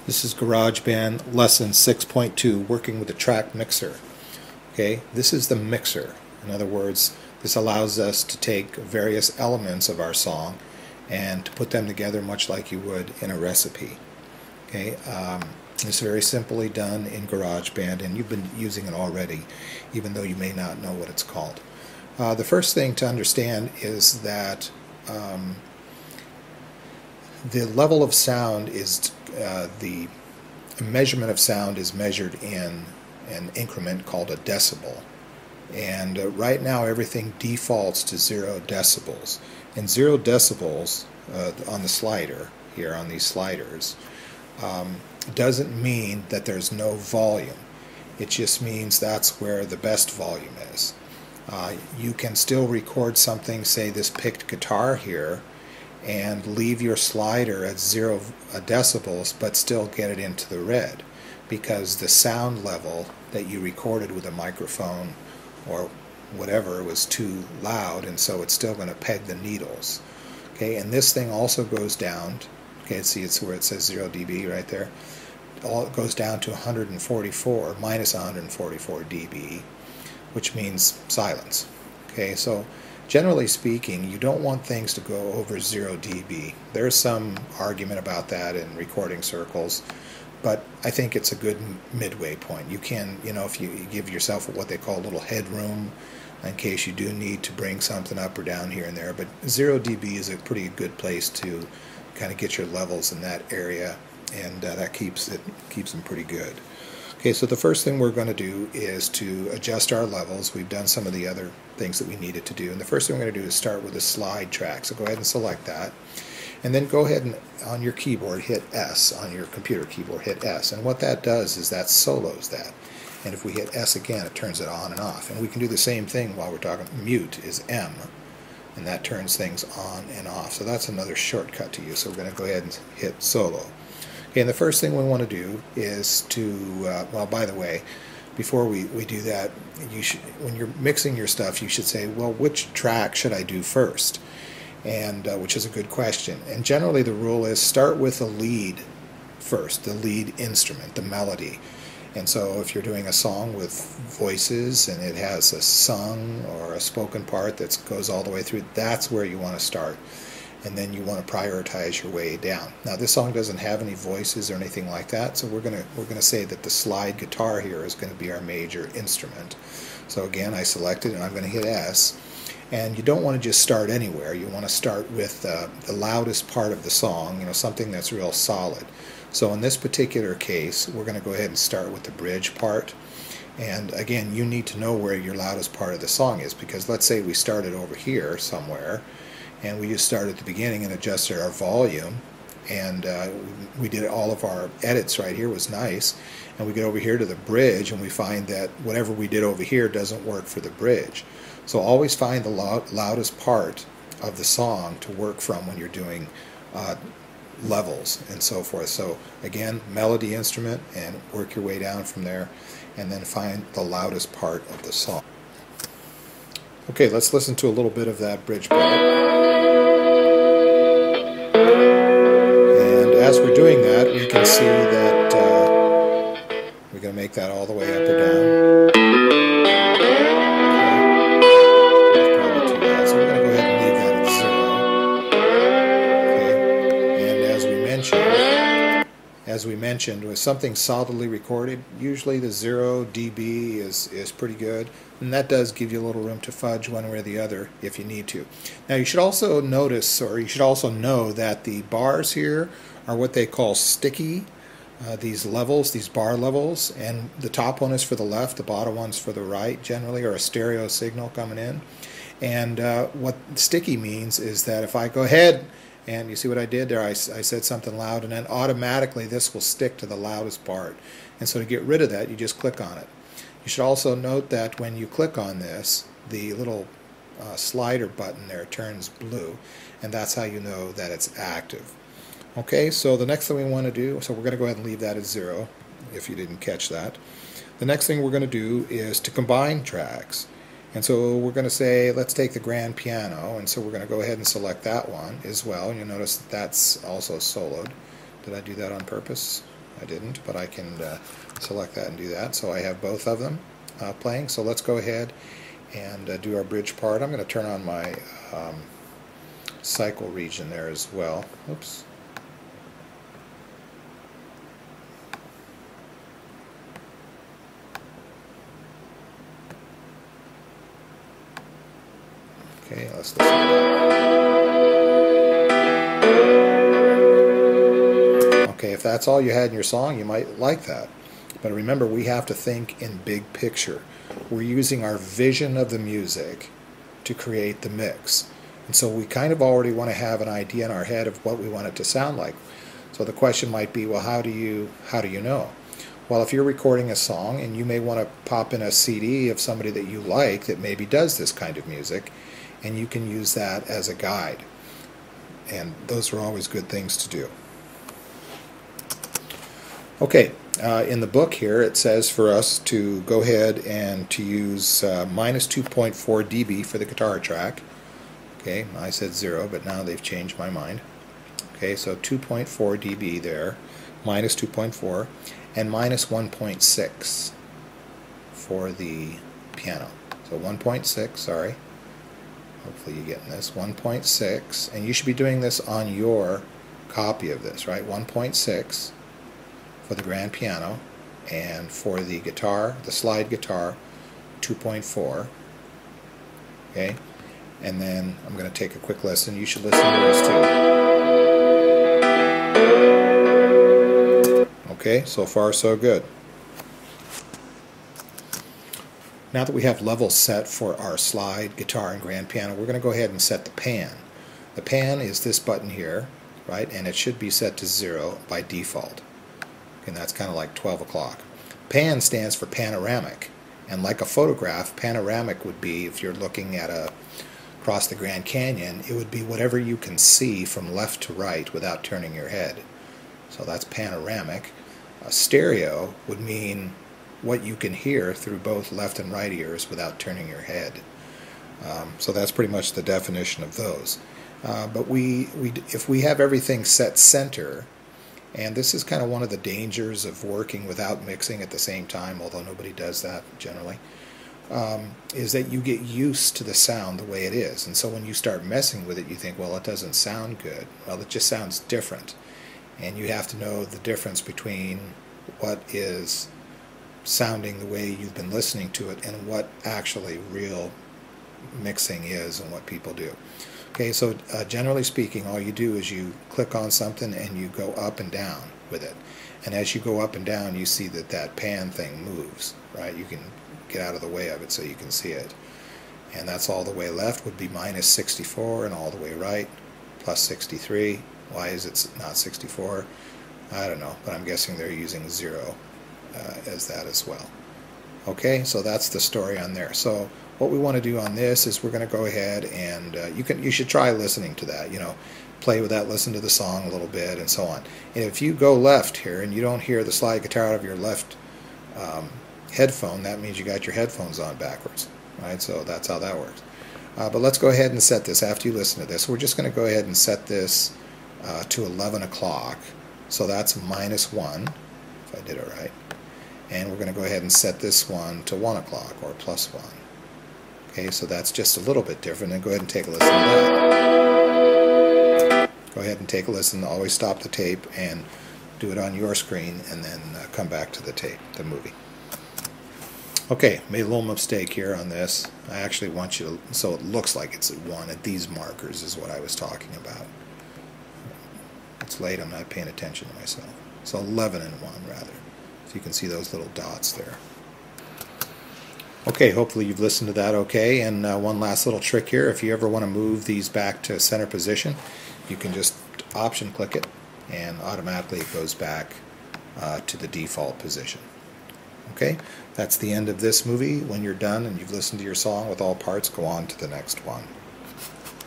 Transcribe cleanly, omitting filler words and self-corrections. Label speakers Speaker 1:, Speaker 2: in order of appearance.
Speaker 1: This is GarageBand lesson 6.2, working with the track mixer. Okay, this is the mixer. In other words, this allows us to take various elements of our song and to put them together much like you would in a recipe. Okay, it's very simply done in GarageBand, and you've been using it already, even though you may not know what it's called. The first thing to understand is that the level of sound is the measurement of sound is measured in an increment called a decibel, and right now everything defaults to 0 decibels. And 0 decibels on the slider here, on these sliders, doesn't mean that there's no volume. It just means that's where the best volume is. You can still record something, say this picked guitar here, and leave your slider at 0 decibels but still get it into the red, because the sound level that you recorded with a microphone or whatever was too loud, and so it's still going to peg the needles. Okay, and this thing also goes down, okay, see, it's where it says 0 dB right there. It goes down to 144, minus 144 dB, which means silence. Okay, so generally speaking, you don't want things to go over 0 dB. There's some argument about that in recording circles, but I think it's a good midway point. You can, if you give yourself what they call a little headroom in case you do need to bring something up or down here and there, but 0 dB is a pretty good place to kind of get your levels in that area, and that keeps them pretty good. Okay, so the first thing we're going to do is to adjust our levels. We've done some of the other things that we needed to do, and the first thing we're going to do is start with a slide track. So go ahead and select that, and then go ahead and on your keyboard hit S, on your computer keyboard hit S, and what that does is that solos that. And if we hit S again, it turns it on and off. And we can do the same thing while we're talking. Mute is M, and that turns things on and off. So that's another shortcut to use. So we're going to go ahead and hit solo. Okay, and the first thing we want to do is to, well, by the way, before we do that, you should, when you're mixing your stuff, you should say, well, which track should I do first? And which is a good question. And generally the rule is start with the lead first, the lead instrument, the melody. And so if you're doing a song with voices and it has a sung or a spoken part that goes all the way through, that's where you want to start. And then you want to prioritize your way down. Now this song doesn't have any voices or anything like that, so we're gonna say that the slide guitar here is going to be our major instrument. So again, I selected and I'm going to hit S. And you don't want to just start anywhere. You want to start with the loudest part of the song, something that's real solid. So in this particular case, we're going to go ahead and start with the bridge part. And again, you need to know where your loudest part of the song is, because let's say we started over here somewhere, and we just started at the beginning and adjusted our volume, and we did all of our edits right here, was nice, and we get over here to the bridge and we find that whatever we did over here doesn't work for the bridge. So always find the loudest part of the song to work from when you're doing levels and so forth. So again, melody instrument, and work your way down from there, and then find the loudest part of the song. Okay, let's listen to a little bit of that bridge part. And as we're doing that, we can see that we're going to make that all the way up or down. Okay. That's probably too loud, so we're going to go ahead and leave that at 0. Okay. And as we mentioned, with something solidly recorded, usually the 0 dB is pretty good, and that does give you a little room to fudge one way or the other if you need to. Now you should also notice, or you should also know, that the bars here are what they call sticky. These levels, these bar levels, and the top one is for the left, the bottom one's for the right, generally, or a stereo signal coming in. And what sticky means is that if I go ahead, and you see what I did there, I said something loud, and then automatically this will stick to the loudest part. And so to get rid of that, you just click on it. You should also note that when you click on this, the little slider button there turns blue, and that's how you know that it's active. Okay, so the next thing we want to do, so we're going to go ahead and leave that at 0, if you didn't catch that. The next thing we're going to do is to combine tracks. And so we're going to say, let's take the grand piano, and so we're going to go ahead and select that one as well. And you'll notice that that's also soloed. Did I do that on purpose? I didn't, but I can select that and do that. So I have both of them playing. So let's go ahead and do our bridge part. I'm going to turn on my cycle region there as well. Oops. Okay, let's listen to that. Okay, if that's all you had in your song, you might like that. But remember, we have to think in big picture. We're using our vision of the music to create the mix. And so we kind of already want to have an idea in our head of what we want it to sound like. So the question might be, well, how do you know? Well, if you're recording a song and you may want to pop in a CD of somebody that you like that maybe does this kind of music, and you can use that as a guide. And those are always good things to do. Okay, in the book here it says for us to go ahead and to use minus 2.4 dB for the guitar track. Okay, I said 0, but now they've changed my mind. Okay, so 2.4 dB there, minus 2.4, and minus 1.6 for the piano. So 1.6, sorry. Hopefully you're getting this. 1.6, and you should be doing this on your copy of this, right? 1.6 for the grand piano, and for the guitar, the slide guitar, 2.4. Okay, and then I'm going to take a quick listen. You should listen to this too. Okay, so far so good. Now that we have levels set for our slide, guitar, and grand piano, we're going to go ahead and set the pan. The pan is this button here, right? And it should be set to 0 by default. And that's kind of like 12 o'clock. Pan stands for panoramic. And like a photograph, panoramic would be, if you're looking at across the Grand Canyon, it would be whatever you can see from left to right without turning your head. So that's panoramic. A stereo would mean what you can hear through both left and right ears without turning your head. So that's pretty much the definition of those. But if we have everything set center, and this is kind of one of the dangers of working without mixing at the same time, although nobody does that generally, is that you get used to the sound the way it is. And so when you start messing with it, you think, well, it doesn't sound good. Well, it just sounds different. And you have to know the difference between what is sounding the way you've been listening to it and what actually real mixing is and what people do. Okay, so generally speaking, all you do is you click on something and you go up and down with it. And as you go up and down, you see that that pan thing moves, right? You can get out of the way of it so you can see it. And that's all the way left would be minus 64, and all the way right plus 63. Why is it not 64? I don't know, but I'm guessing they're using 0 as that as well. Okay, so that's the story on there. So what we want to do on this is we're going to go ahead and you should try listening to that. You know, play with that, listen to the song a little bit, and so on. And if you go left here and you don't hear the slide guitar out of your left headphone, that means you got your headphones on backwards, right? So that's how that works. But let's go ahead and set this after you listen to this. We're just going to go ahead and set this to 11 o'clock. So that's minus 1, if I did it right. And we're going to go ahead and set this one to 1 o'clock, or plus 1. Okay, so that's just a little bit different. And go ahead and take a listen to that. Go ahead and take a listen. Always stop the tape and do it on your screen, and then come back to the tape, the movie. Okay, made a little mistake here on this. I actually want you to, so it looks like it's at 1 at these markers is what I was talking about. It's late, I'm not paying attention to myself. So 11 and 1 rather. So you can see those little dots there. Okay, hopefully you've listened to that okay. And one last little trick here. If you ever want to move these back to center position, you can just option click it, and automatically it goes back to the default position. Okay, that's the end of this movie. When you're done and you've listened to your song with all parts, go on to the next one.